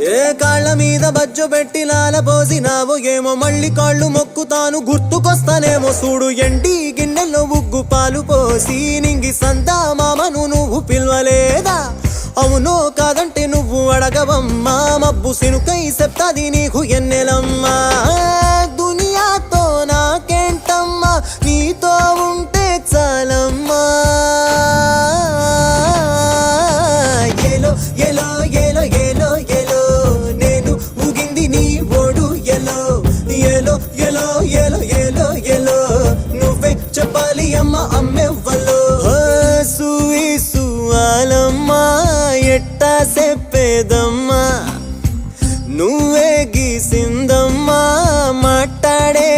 ఏ కాళ్ళ మీద బజ్జు పెట్టి లాలపోసినావో ఏమో మళ్ళీ కాళ్ళు మొక్కుతాను గుర్తుకొస్తానేమో చూడు ఎండి గిన్నెల్లో ఉగ్గు పాలు పోసి నింగి సంతా మామను నువ్వు పిలవలేదా అవునో కాదంటే నువ్వు అడగవమ్మా మబ్బు సినుకై చెప్తాది నీకు ఎన్నెలమ్మా దునియాతో నాకేంటమ్మా నీతో ఉంటే చాలమ్మా ఎలో ఎలో ఎలో ఎలో ఎలో నేను ఊగింది నీ ఓడు ఎలో ఎలో ఎలో ఎలో ఎలో ఎలో నువ్వే చెప్పాలి అమ్మ అమ్మెవ్వలో సూసు ఆలమ్మా ఎట్టా చెప్పేదమ్మా నువ్వే గీసిందమ్మా మాట్లాడే